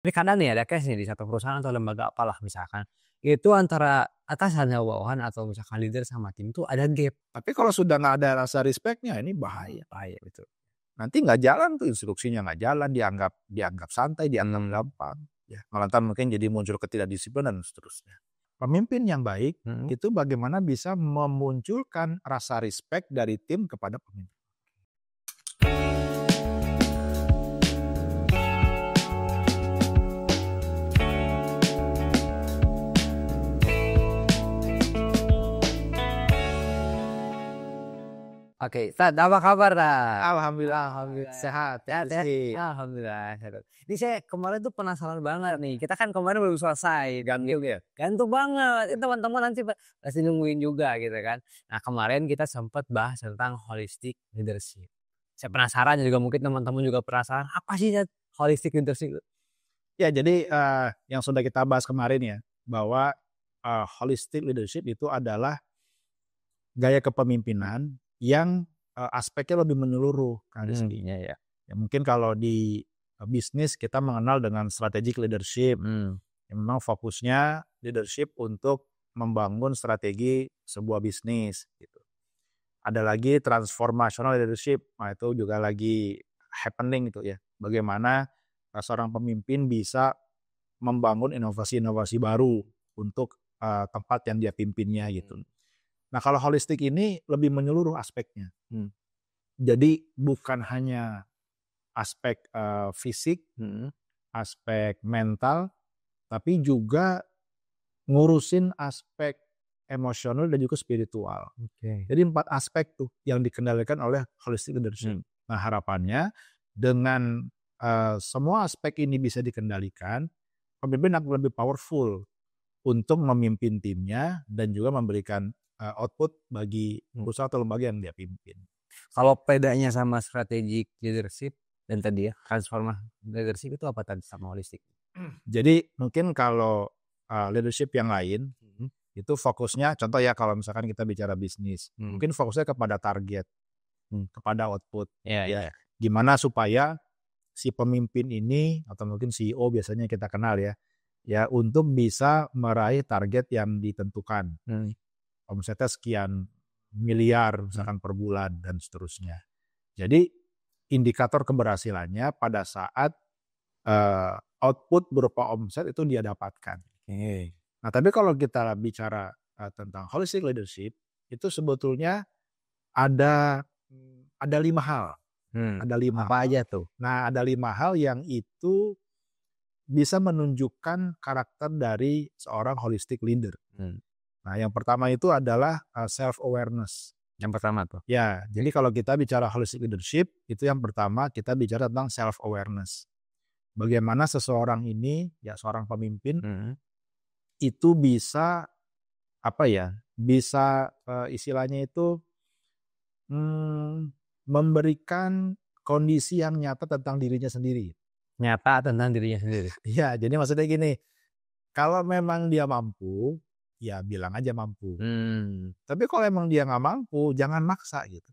Tapi kadang nih ada case nih di satu perusahaan atau lembaga apalah misalkan, itu antara atasan sama bawahan atau misalkan leader sama tim tuh ada gap. Tapi kalau sudah nggak ada rasa respect-nya ini bahaya. Bahaya betul. Nanti nggak jalan tuh instruksinya nggak jalan, dianggap santai, dianggap gampang. Ya, malah ntar mungkin jadi muncul ketidakdisiplinan dan seterusnya. Pemimpin yang baik itu bagaimana bisa memunculkan rasa respect dari tim kepada pemimpin. Oke, Tad, apa kabar, Tad? Alhamdulillah sehat. Alhamdulillah sehat. Ini saya kemarin tuh penasaran banget nih. Kita kan kemarin belum selesai. Gantung ya? Gantung banget. Itu teman-teman nanti pasti nungguin juga gitu kan. Nah, kemarin kita sempat bahas tentang holistic leadership. Saya penasaran juga mungkin teman-teman juga penasaran apa sih holistic leadership? Ya, jadi yang sudah kita bahas kemarin ya, bahwa holistic leadership itu adalah gaya kepemimpinan yang aspeknya lebih menyeluruh kan Iya ya. Ya mungkin kalau di bisnis kita mengenal dengan strategic leadership. Yang memang fokusnya leadership untuk membangun strategi sebuah bisnis gitu. Ada lagi transformational leadership. Nah, itu juga lagi happening gitu ya. Bagaimana seorang pemimpin bisa membangun inovasi-inovasi baru untuk tempat yang dia pimpinnya gitu. Nah, kalau holistik ini lebih menyeluruh aspeknya. Jadi bukan hanya aspek fisik, aspek mental, tapi juga ngurusin aspek emosional dan juga spiritual. Jadi 4 aspek tuh yang dikendalikan oleh holistic leadership. Nah, harapannya dengan semua aspek ini bisa dikendalikan, pemimpin akan lebih powerful untuk memimpin timnya dan juga memberikan output bagi perusahaan atau lembaga yang dia pimpin. Kalau bedanya sama strategic leadership dan tadi ya transformasi leadership itu apa tadi sama holistic? Jadi mungkin kalau leadership yang lain itu fokusnya, contoh ya kalau misalkan kita bicara bisnis, mungkin fokusnya kepada target, kepada output. Ya. Gimana supaya si pemimpin ini atau mungkin CEO biasanya kita kenal ya untuk bisa meraih target yang ditentukan. Omsetnya sekian miliar misalkan per bulan dan seterusnya. Jadi indikator keberhasilannya pada saat output berupa omset itu dia dapatkan. Nah, tapi kalau kita bicara tentang holistic leadership itu sebetulnya ada 5 hal. Ada 5 apa aja tuh? Nah, ada 5 hal yang itu bisa menunjukkan karakter dari seorang holistic leader. Nah, yang pertama itu adalah self awareness. Yang pertama tuh. Ya, jadi kalau kita bicara holistic leadership, itu yang pertama kita bicara tentang self awareness. Bagaimana seseorang ini, ya seorang pemimpin itu bisa bisa istilahnya itu memberikan kondisi yang nyata tentang dirinya sendiri. Nyata tentang dirinya sendiri. Ya, jadi maksudnya gini, kalau memang dia mampu, ya bilang aja mampu. Tapi kalau emang dia nggak mampu, jangan maksa gitu.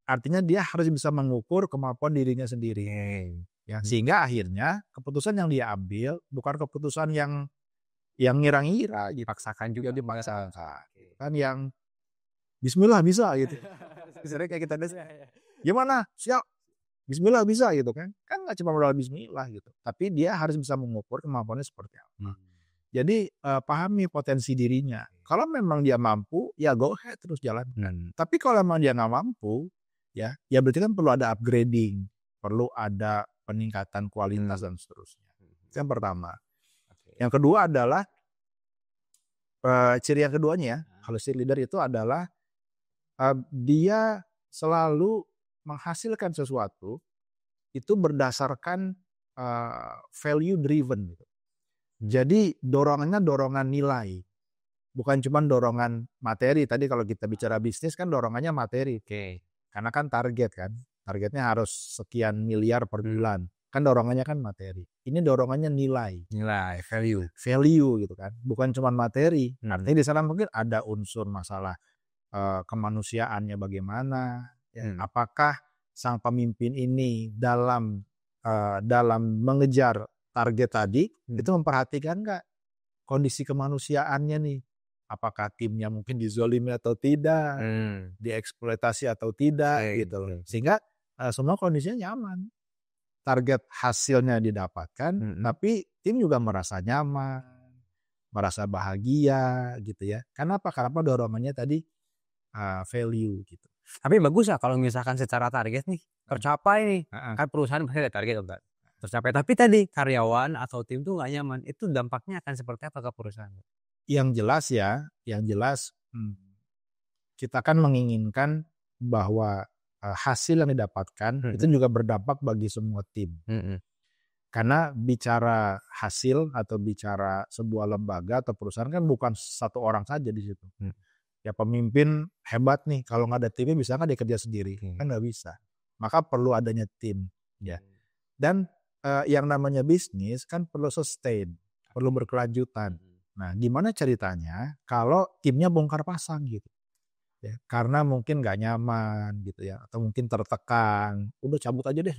Artinya dia harus bisa mengukur kemampuan dirinya sendiri. Ya, sehingga akhirnya keputusan yang dia ambil bukan keputusan yang ngira-ngira gitu. Dipaksakan juga Dipaksakan. Kan yang bismillah bisa gitu. Misalnya kayak kita gimana? Siap. Bismillah bisa gitu kan. Kan nggak cuma modal bismillah gitu. Tapi dia harus bisa mengukur kemampuannya seperti apa. Jadi pahami potensi dirinya. Kalau memang dia mampu, ya go ahead terus jalankan. Tapi kalau memang dia nggak mampu, ya berarti kan perlu ada upgrading, perlu ada peningkatan kualitas dan seterusnya. Itu yang pertama. Yang kedua adalah ciri yang keduanya, holistic leader itu adalah dia selalu menghasilkan sesuatu itu berdasarkan value driven gitu. Jadi dorongannya dorongan nilai, bukan cuma dorongan materi. Tadi kalau kita bicara bisnis kan dorongannya materi, karena kan targetnya harus sekian miliar per bulan, kan dorongannya kan materi. Ini dorongannya nilai, value gitu kan, bukan cuma materi. Artinya di sana mungkin ada unsur masalah kemanusiaannya bagaimana, apakah sang pemimpin ini dalam mengejar target tadi itu memperhatikan nggak kondisi kemanusiaannya nih. Apakah timnya mungkin dizolimi atau tidak, dieksploitasi atau tidak gitu loh. Sehingga semua kondisinya nyaman. Target hasilnya didapatkan, tapi tim juga merasa nyaman, merasa bahagia gitu ya. Kenapa? Karena dorongannya tadi value gitu. Tapi bagus ya kalau misalkan secara target nih tercapai nih. Kan perusahaan pasti ada target kan. Tercapai. Tapi tadi karyawan atau tim tuh nggak nyaman. Itu dampaknya akan seperti apa ke perusahaan? Yang jelas kita kan menginginkan bahwa hasil yang didapatkan itu juga berdampak bagi semua tim. Karena bicara hasil atau bicara sebuah lembaga atau perusahaan kan bukan satu orang saja di situ. Ya pemimpin hebat nih, kalau nggak ada timnya bisa nggak dia kerja sendiri? Kan nggak bisa. Maka perlu adanya tim. Ya. Dan yang namanya bisnis kan perlu sustain, perlu berkelanjutan. Nah, gimana ceritanya kalau timnya bongkar pasang gitu? Ya, karena mungkin nggak nyaman gitu ya, atau mungkin tertekan, udah cabut aja deh.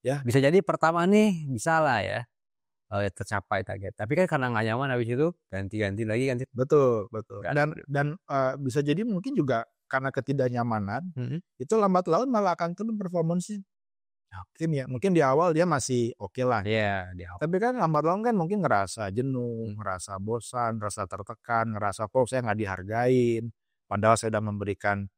Ya, bisa jadi pertama nih bisa lah ya tercapai target. Tapi kan karena nggak nyaman habis itu ganti lagi. Betul. Dan bisa jadi mungkin juga karena ketidaknyamanan itu lambat laun malah akan turun performance tim ya. Mungkin di awal dia masih oke lah. Iya, di awal. Tapi kan lambat laun kan mungkin ngerasa jenuh, ngerasa bosan, ngerasa tertekan, ngerasa kok saya nggak dihargain. Padahal saya sudah memberikan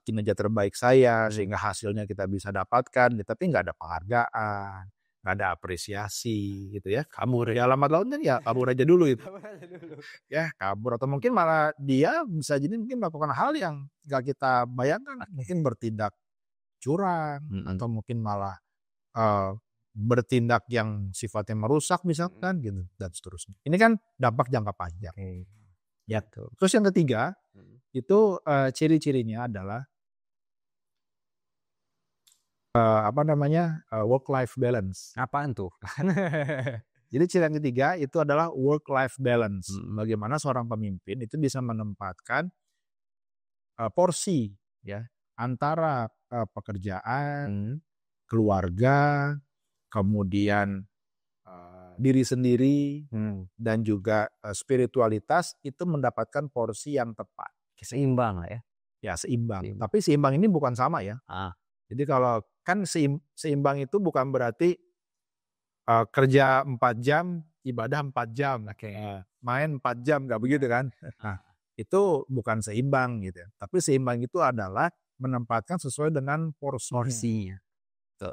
kinerja terbaik saya sehingga hasilnya kita bisa dapatkan, tapi nggak ada penghargaan, nggak ada apresiasi gitu ya. Kabur ya, lambat laun kan ya kabur aja dulu itu. Ya kabur, atau mungkin malah dia bisa jadi mungkin melakukan hal yang nggak kita bayangkan, mungkin bertindak curang atau mungkin malah bertindak yang sifatnya merusak misalkan gitu dan seterusnya. Ini kan dampak jangka panjang. Ya. Terus yang ketiga itu ciri-cirinya adalah work life balance. Apaan tuh? Jadi ciri yang ketiga itu adalah work life balance. Bagaimana seorang pemimpin itu bisa menempatkan porsi ya antara pekerjaan, keluarga, kemudian diri sendiri dan juga spiritualitas itu mendapatkan porsi yang tepat. Seimbang lah ya. Ya seimbang. Tapi seimbang ini bukan sama ya. Jadi kalau kan seimbang itu bukan berarti kerja 4 jam, ibadah 4 jam. Main 4 jam, nggak begitu kan. Nah, itu bukan seimbang gitu. Tapi seimbang itu adalah menempatkan sesuai dengan porsinya.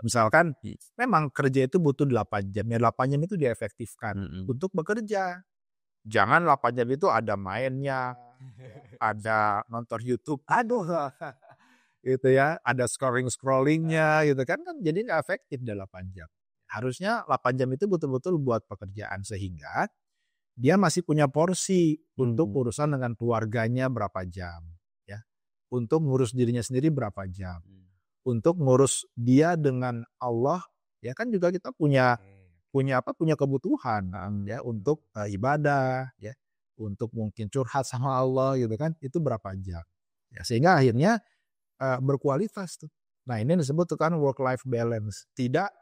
Misalkan memang kerja itu butuh 8 jam. Ya 8 jam itu diefektifkan untuk bekerja. Jangan 8 jam itu ada mainnya, ada nonton YouTube, gitu ya, ada scrollingnya gitu kan jadi nggak efektif 8 jam. Harusnya 8 jam itu betul-betul buat pekerjaan sehingga dia masih punya porsi untuk urusan dengan keluarganya berapa jam, ya, untuk ngurus dirinya sendiri berapa jam, untuk ngurus dia dengan Allah, ya kan juga kita punya kebutuhan ya untuk ibadah ya, untuk mungkin curhat sama Allah gitu kan, itu berapa jam ya, sehingga akhirnya berkualitas tuh. Nah ini disebut kan work life balance, tidak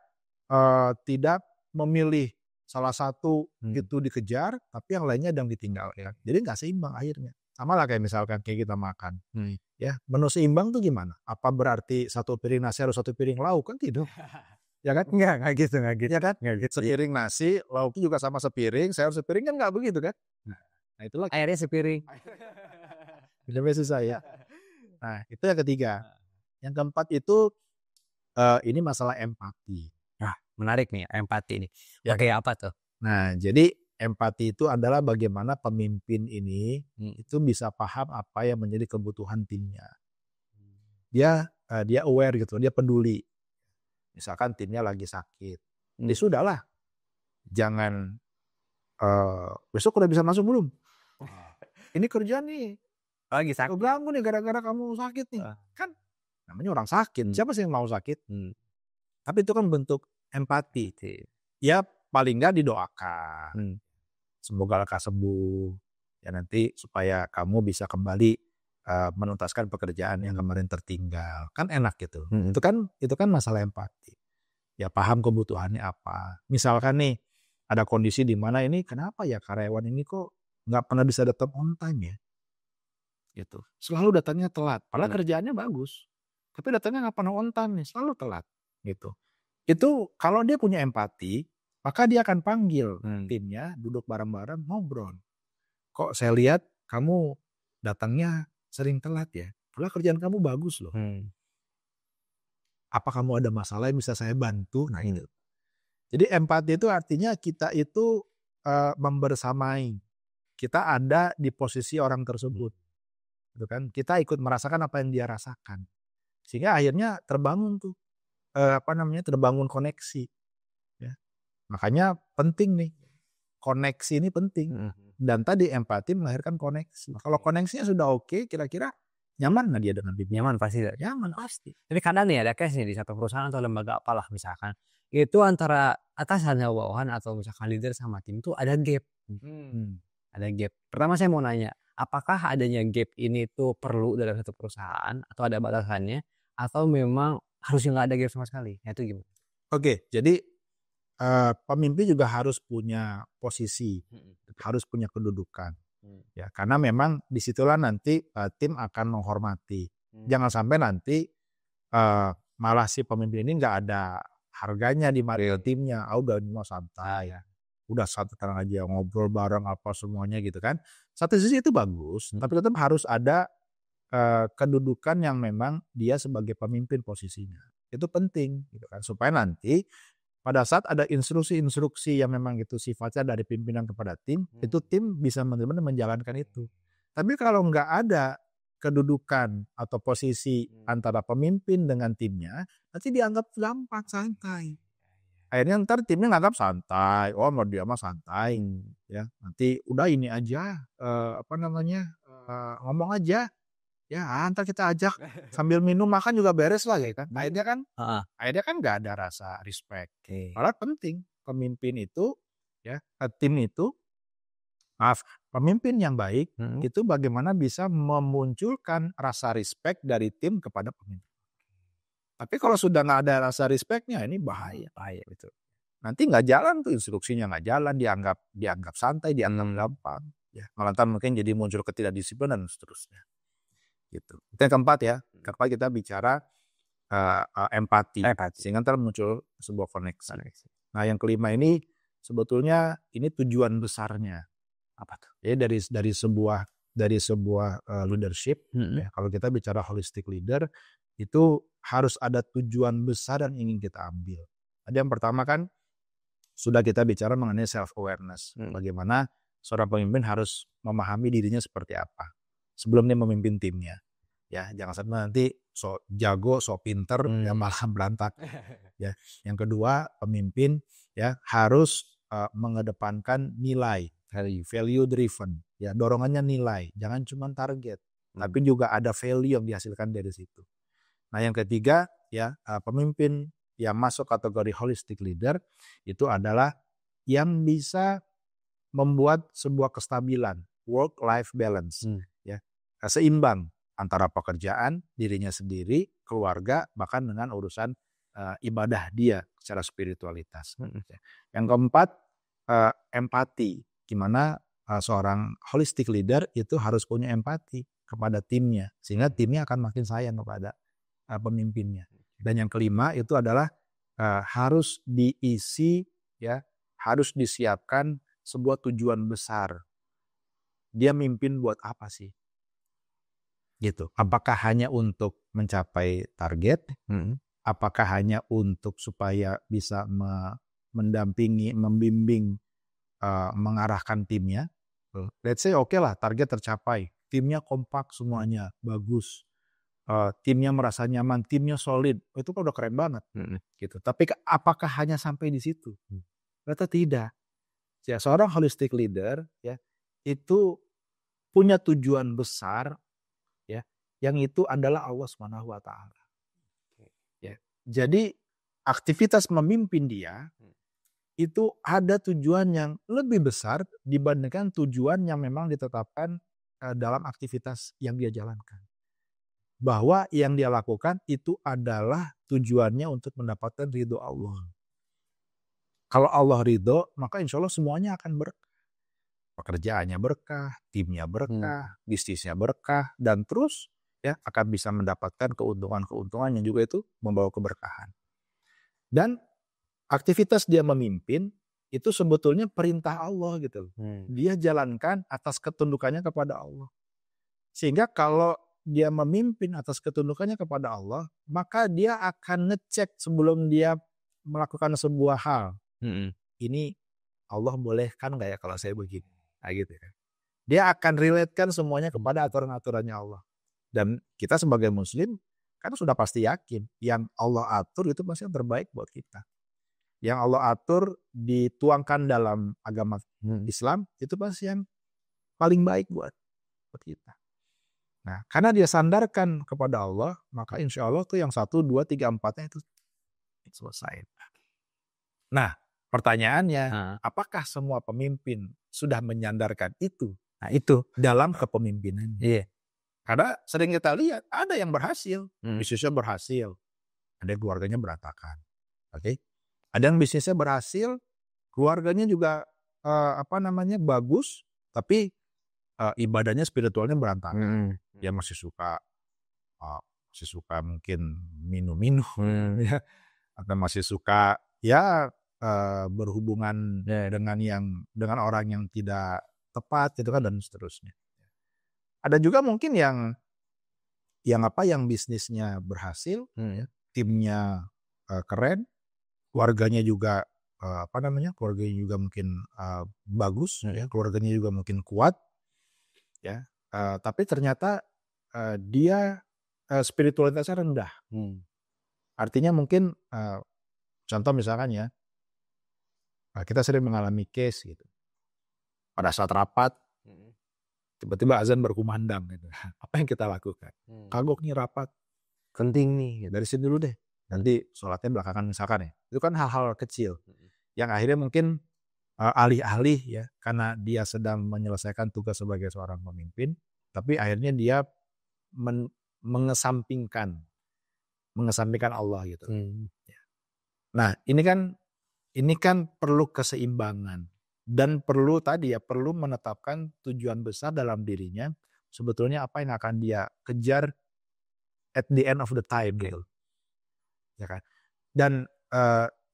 memilih salah satu itu dikejar tapi yang lainnya yang ditinggalkan, jadi nggak seimbang akhirnya. Sama lah kayak misalkan kayak kita makan ya, menu seimbang tuh gimana? Apa berarti satu piring nasi harus satu piring lauk? Kan tidak. Ya kan? Enggak gitu. Ya kan? Gitu. Sepiring nasi, lauknya juga sama sepiring, sayur sepiring kan nggak begitu kan? Nah itulah. Airnya sepiring. Lebih susah ya. Nah itu yang ketiga. Yang keempat itu ini masalah empati. Nah menarik nih empati ini. Ya. Kayak apa tuh? Nah jadi empati itu adalah bagaimana pemimpin ini itu bisa paham apa yang menjadi kebutuhan timnya. Dia aware gitu, dia peduli. Misalkan timnya lagi sakit, ya sudahlah, jangan besok udah bisa masuk belum? Ini kerjaan nih, lagi sakit, ganggu nih gara-gara kamu sakit nih. Kan namanya orang sakit, siapa sih yang mau sakit? Tapi itu kan bentuk empati. Ya paling nggak didoakan, semoga lekas sembuh, ya nanti supaya kamu bisa kembali menuntaskan pekerjaan yang kemarin tertinggal, kan enak gitu. Itu kan masalah empati. Ya paham kebutuhannya apa. Misalkan nih ada kondisi di mana ini kenapa ya karyawan ini kok nggak pernah bisa datang on time ya, gitu. Selalu datangnya telat, padahal kerjaannya bagus, tapi datangnya nggak pernah on time nih, selalu telat, gitu. Itu kalau dia punya empati, maka dia akan panggil timnya, duduk bareng-bareng, ngobrol. Kok saya lihat kamu datangnya sering telat ya, padahal kerjaan kamu bagus loh. Apa kamu ada masalah yang bisa saya bantu? Nah itu. Jadi empati itu artinya kita itu membersamai. Kita ada di posisi orang tersebut. Gitu kan? Kita ikut merasakan apa yang dia rasakan. Sehingga akhirnya terbangun tuh terbangun koneksi. Ya. Makanya penting nih. Koneksi ini penting. Dan tadi empati melahirkan koneksi. Kalau koneksinya sudah oke, kira-kira nyaman nggak dia dengan bimbingan? Nyaman pasti. Nyaman pasti. Tapi kadang nih ada case nih di satu perusahaan atau lembaga apalah misalkan. Itu antara atasan atau bawahan atau misalkan leader sama tim itu ada gap. Ada gap. Pertama saya mau nanya, apakah adanya gap ini tuh perlu dalam satu perusahaan atau ada batasannya? Atau memang harusnya nggak ada gap sama sekali? Itu gimana? Oke, jadi pemimpin juga harus punya posisi, harus punya kedudukan. Ya, karena memang disitulah nanti tim akan menghormati. Jangan sampai nanti malah si pemimpin ini nggak ada harganya di mata timnya. Udah mau santai ya, udah santai tenang aja ngobrol bareng apa semuanya gitu kan. Satu sisi itu bagus, tapi tetap harus ada kedudukan yang memang dia sebagai pemimpin posisinya. Itu penting gitu kan, supaya nanti pada saat ada instruksi-instruksi yang memang itu sifatnya dari pimpinan kepada tim, itu tim bisa benar-benar menjalankan itu. Tapi kalau nggak ada kedudukan atau posisi antara pemimpin dengan timnya, nanti dianggap gampang, santai. Akhirnya ntar timnya nganggap santai, mau dia mah santai, ya nanti udah ini aja, ngomong aja. Ya ntar kita ajak sambil minum makan juga beres lah ya kan. Akhirnya kan nggak ada rasa respect. Padahal penting pemimpin itu ya pemimpin yang baik itu bagaimana bisa memunculkan rasa respect dari tim kepada pemimpin. Tapi kalau sudah nggak ada rasa respectnya ini bahaya gitu. Nanti nggak jalan tuh, instruksinya nggak jalan, dianggap santai, dianggap gampang. Ya malah mungkin jadi muncul ketidakdisiplinan dan seterusnya. Gitu. Itu yang keempat ya. Keempat kita bicara empati. Sehingga ntar muncul sebuah koneksi. Nah yang kelima ini sebetulnya ini tujuan besarnya. Apa tuh? Ya dari sebuah leadership. Ya, kalau kita bicara holistic leader itu harus ada tujuan besar yang ingin kita ambil. Tadi yang pertama kan sudah kita bicara mengenai self awareness. Bagaimana seorang pemimpin harus memahami dirinya seperti apa sebelum dia memimpin timnya. Ya, jangan sampai nanti so jago, so pinter, ya malah berantak. Ya, yang kedua pemimpin ya harus mengedepankan nilai, value driven. Ya, dorongannya nilai, jangan cuma target, tapi juga ada value yang dihasilkan dari situ. Nah, yang ketiga ya pemimpin yang masuk kategori holistic leader itu adalah yang bisa membuat sebuah kestabilan, work life balance. Seimbang antara pekerjaan, dirinya sendiri, keluarga, bahkan dengan urusan ibadah dia secara spiritualitas. Yang keempat, empati. Gimana seorang holistic leader itu harus punya empati kepada timnya, sehingga timnya akan makin sayang kepada pemimpinnya. Dan yang kelima itu adalah harus diisi, ya, harus disiapkan sebuah tujuan besar. Dia mimpin buat apa sih? Gitu. Apakah hanya untuk mencapai target? Apakah hanya untuk supaya bisa mendampingi, membimbing, mengarahkan timnya? Let's say oke lah target tercapai, timnya kompak semuanya, bagus, timnya merasa nyaman, timnya solid, itu kan udah keren banget, gitu. Tapi apakah hanya sampai di situ? Ternyata tidak. Ya, seorang holistic leader ya itu punya tujuan besar. Ya, yang itu adalah Allah Subhanahu wa taala. Ya. Jadi aktivitas memimpin dia itu ada tujuan yang lebih besar dibandingkan tujuan yang memang ditetapkan dalam aktivitas yang dia jalankan. Bahwa yang dia lakukan itu adalah tujuannya untuk mendapatkan ridho Allah. Kalau Allah ridho, maka insya Allah semuanya akan berkah. Pekerjaannya berkah, timnya berkah, bisnisnya berkah, dan terus ya akan bisa mendapatkan keuntungan-keuntungan yang juga itu membawa keberkahan. Dan aktivitas dia memimpin itu sebetulnya perintah Allah gitu. Dia jalankan atas ketundukannya kepada Allah. Sehingga kalau dia memimpin atas ketundukannya kepada Allah, maka dia akan ngecek sebelum dia melakukan sebuah hal. Ini Allah bolehkan nggak ya kalau saya begini? Nah, gitu kan. Dia akan relatekan semuanya kepada aturan-aturannya Allah. Dan kita sebagai muslim kan sudah pasti yakin yang Allah atur itu pasti yang terbaik buat kita. Yang Allah atur dituangkan dalam agama Islam itu pasti yang paling baik buat kita. Nah, karena dia sandarkan kepada Allah, maka insya Allah tuh yang 1, 2, 3, 4-nya itu selesai. Nah, pertanyaannya, apakah semua pemimpin sudah menyandarkan itu? Nah, itu dalam kepemimpinannya. Iya. Karena sering kita lihat ada yang berhasil, bisnisnya berhasil, ada yang keluarganya berantakan. Oke. Ada yang bisnisnya berhasil, keluarganya juga bagus, tapi ibadahnya spiritualnya berantakan. Dia masih suka mungkin minum-minum, ya, atau masih suka ya berhubungan dengan orang yang tidak tepat gitu kan, dan seterusnya. Ada juga mungkin yang bisnisnya berhasil, timnya keren, keluarganya juga keluarganya juga mungkin bagus, keluarganya juga mungkin kuat, ya. Tapi ternyata dia spiritualitasnya rendah. Artinya mungkin contoh misalkan ya, kita sering mengalami case gitu. Pada saat rapat, tiba-tiba azan berkumandang gitu. Apa yang kita lakukan? Kagok nih rapat, penting nih. Dari sini dulu deh. Nanti sholatnya belakangan misalkan ya. Itu kan hal-hal kecil yang akhirnya mungkin alih-alih ya, karena dia sedang menyelesaikan tugas sebagai seorang pemimpin, tapi akhirnya dia mengesampingkan Allah gitu. Nah, ini kan perlu keseimbangan dan perlu menetapkan tujuan besar dalam dirinya. Sebetulnya apa yang akan dia kejar at the end of the time gitu. Ya kan? Dan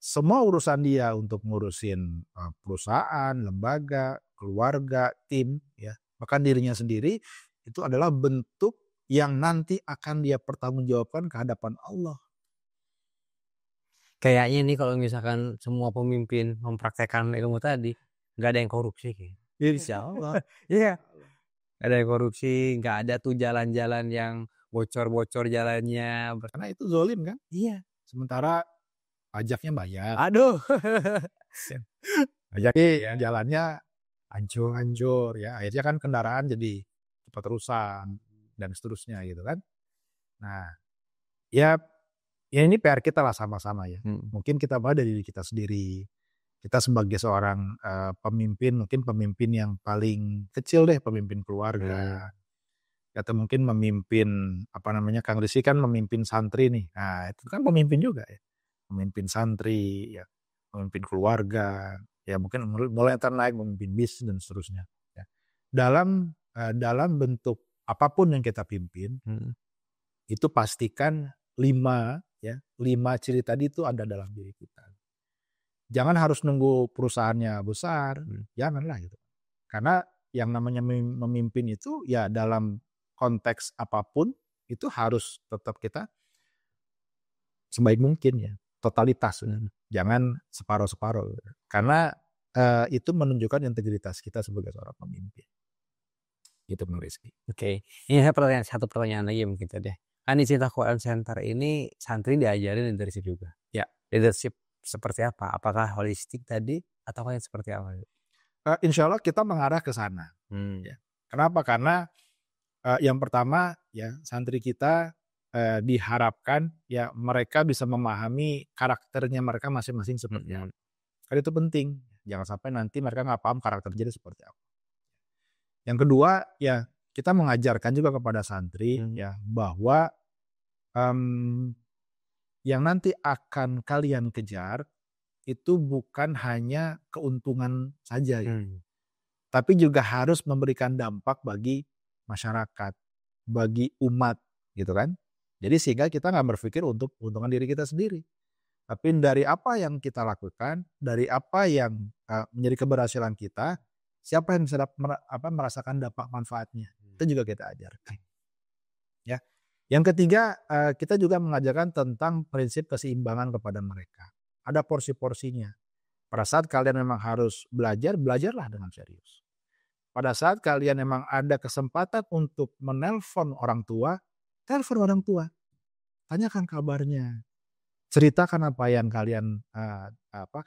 semua urusan dia untuk ngurusin perusahaan, lembaga, keluarga, tim, ya, bahkan dirinya sendiri itu adalah bentuk yang nanti akan dia pertanggungjawabkan ke hadapan Allah. Kayaknya nih kalau misalkan semua pemimpin mempraktekkan ilmu tadi, nggak ada yang korupsi kayaknya. Insya Allah. Iya. Nggak ada yang korupsi, nggak ada tuh jalan-jalan yang bocor-bocor jalannya. Karena itu zolim kan? Iya. Sementara pajaknya bayar. Aduh. Pajaknya jalannya hancur-hancur ya. Akhirnya kan kendaraan jadi cepat rusak dan seterusnya gitu kan. Nah, ya ini PR kita lah sama-sama ya. Mungkin kita mulai dari diri kita sendiri. Kita sebagai seorang pemimpin, mungkin pemimpin yang paling kecil deh, pemimpin keluarga. Atau mungkin memimpin Kang Rizky kan memimpin santri nih. Nah, itu kan pemimpin juga ya. Memimpin santri, ya, memimpin keluarga, ya mungkin mulai naik memimpin bisnis dan seterusnya. Ya. Dalam bentuk apapun yang kita pimpin, itu pastikan 5 ciri tadi itu ada dalam diri kita. Jangan harus nunggu perusahaannya besar, janganlah gitu. Karena yang namanya memimpin itu ya dalam konteks apapun itu harus tetap kita sebaik mungkin ya, totalitas, jangan separuh-separuh. Karena itu menunjukkan integritas kita sebagai seorang pemimpin. Gitu Bang Rizky. Oke. Ini satu pertanyaan lagi mungkin tadi. Kan di Cinta Quran Center ini santri diajarin leadership juga. Ya. Leadership seperti apa? Apakah holistik tadi atau yang seperti apa? Insya Allah kita mengarah ke sana. Ya. Kenapa? Karena yang pertama ya santri kita diharapkan ya mereka bisa memahami karakternya mereka masing-masing seperti apa. Karena itu penting. Jangan sampai nanti mereka nggak paham karakter jadi seperti apa. Yang kedua ya kita mengajarkan juga kepada santri ya bahwa yang nanti akan kalian kejar itu bukan hanya keuntungan saja ya. Tapi juga harus memberikan dampak bagi masyarakat, bagi umat gitu kan. Jadi sehingga kita nggak berpikir untuk keuntungan diri kita sendiri. Tapi dari apa yang kita lakukan, dari apa yang menjadi keberhasilan kita, siapa yang bisa merasakan dampak manfaatnya. Itu juga kita ajarkan. Ya. Yang ketiga, kita juga mengajarkan tentang prinsip keseimbangan kepada mereka. Ada porsi-porsinya. Pada saat kalian memang harus belajar, belajarlah dengan serius. Pada saat kalian memang ada kesempatan untuk menelpon orang tua, telepon orang tua. Tanyakan kabarnya. Ceritakan apa yang kalian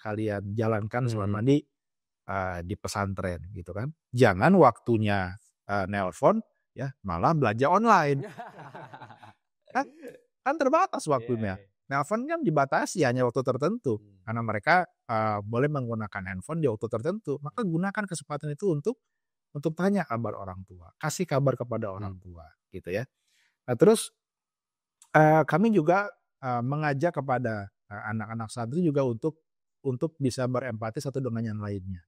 kalian jalankan selama di pesantren gitu kan. Jangan waktunya nelpon ya malah belanja online. kan terbatas waktunya. Nelpon kan dibatasi hanya waktu tertentu karena mereka boleh menggunakan handphone di waktu tertentu. Maka gunakan kesempatan itu untuk tanya kabar orang tua, kasih kabar kepada orang tua gitu ya. Nah, terus kami juga mengajak kepada anak-anak santri juga untuk bisa berempati satu dengan yang lainnya.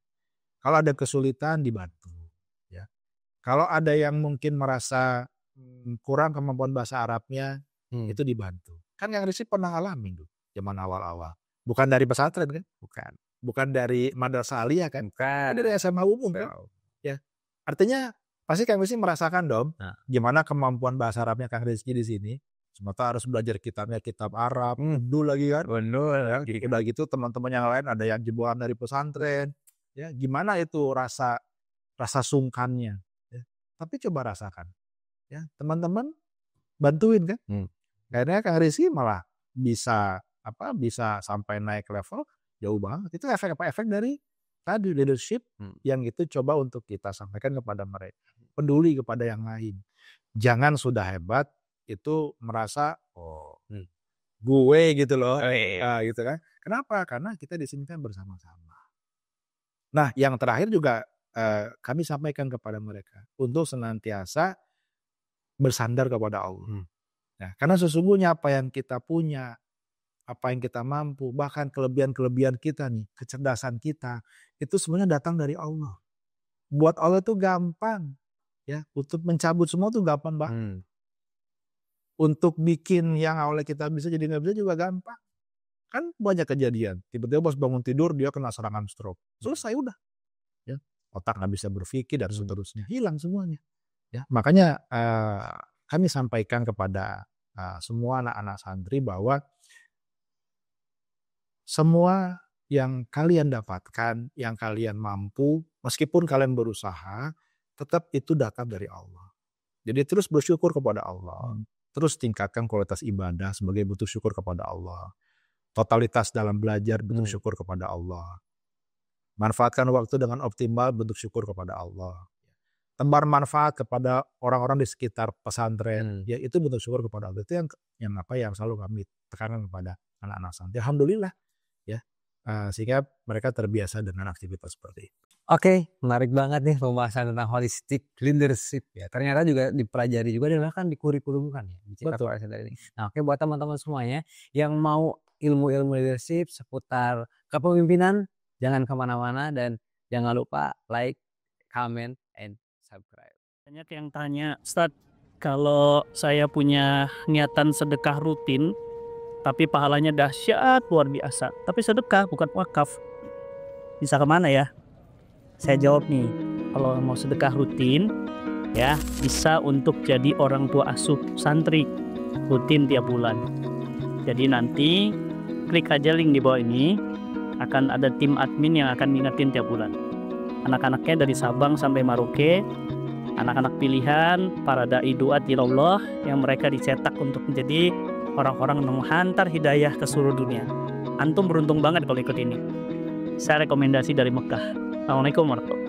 Kalau ada kesulitan dibantu ya. Kalau ada yang mungkin merasa kurang kemampuan bahasa Arabnya itu dibantu. Kan yang Rizky pernah alami tuh zaman awal-awal. Bukan dari pesantren kan? Bukan dari madrasah aliyah kan? Bukan. Dari SMA umum kan? Ya. Artinya pasti Kang Rizky merasakan dong gimana kemampuan bahasa Arabnya Kang Rizky di sini. Semata harus belajar kitab Arab, dulu lagi kan. Benar. Udah gitu teman-teman yang lain ada yang jebolan dari pesantren. Ya, gimana itu rasa sungkannya. Ya. Tapi coba rasakan. Ya, teman-teman bantuin kan. Akhirnya Kang Rizky malah bisa sampai naik level jauh banget. Itu efek dari tadi leadership yang itu coba untuk kita sampaikan kepada mereka. Peduli kepada yang lain. Jangan sudah hebat itu merasa gue gitu loh, gitu kan? Kenapa? Karena kita di sini kan bersama-sama. Nah, yang terakhir juga kami sampaikan kepada mereka untuk senantiasa bersandar kepada Allah. Nah, karena sesungguhnya apa yang kita punya, apa yang kita mampu, bahkan kelebihan-kelebihan kita nih, kecerdasan kita itu sebenarnya datang dari Allah. Buat Allah itu gampang, ya, untuk mencabut semua itu gampang banget. Untuk bikin yang awalnya kita bisa jadi nggak bisa juga gampang. Kan banyak kejadian. Tiba-tiba pas bangun tidur dia kena serangan stroke. Selesai udah. Ya, otak nggak bisa berpikir dan seterusnya. Hilang semuanya. Ya, makanya kami sampaikan kepada semua anak-anak santri bahwa semua yang kalian dapatkan, yang kalian mampu, meskipun kalian berusaha, tetap itu datang dari Allah. Jadi terus bersyukur kepada Allah. Terus tingkatkan kualitas ibadah sebagai bentuk syukur kepada Allah. Totalitas dalam belajar bentuk syukur kepada Allah. Manfaatkan waktu dengan optimal bentuk syukur kepada Allah. Tebar manfaat kepada orang-orang di sekitar pesantren, ya itu bentuk syukur kepada Allah. Itu yang selalu kami tekankan kepada anak-anak santri. Alhamdulillah ya. Sehingga mereka terbiasa dengan aktivitas seperti itu. Oke, menarik banget nih pembahasan tentang holistic leadership ya. Ternyata juga dipelajari juga dan bahkan di kurikulum kan ya. Betul. Ini. Nah, oke buat teman-teman semuanya yang mau ilmu-ilmu leadership seputar kepemimpinan, jangan kemana-mana dan jangan lupa like, comment, and subscribe. Banyak yang tanya, Ustadz, kalau saya punya niatan sedekah rutin, tapi pahalanya dahsyat luar biasa, tapi sedekah bukan wakaf, bisa kemana ya? Saya jawab nih, kalau mau sedekah rutin, ya bisa untuk jadi orang tua asuh santri rutin tiap bulan. Jadi nanti klik aja link di bawah ini, akan ada tim admin yang akan ngingetin tiap bulan. Anak-anaknya dari Sabang sampai Merauke, anak-anak pilihan, para dai duat ilallah yang mereka dicetak untuk menjadi orang-orang yang menghantar hidayah ke seluruh dunia. Antum beruntung banget kalau ikut ini. Saya rekomendasi dari Mekah. Assalamualaikum warahmatullahi wabarakatuh.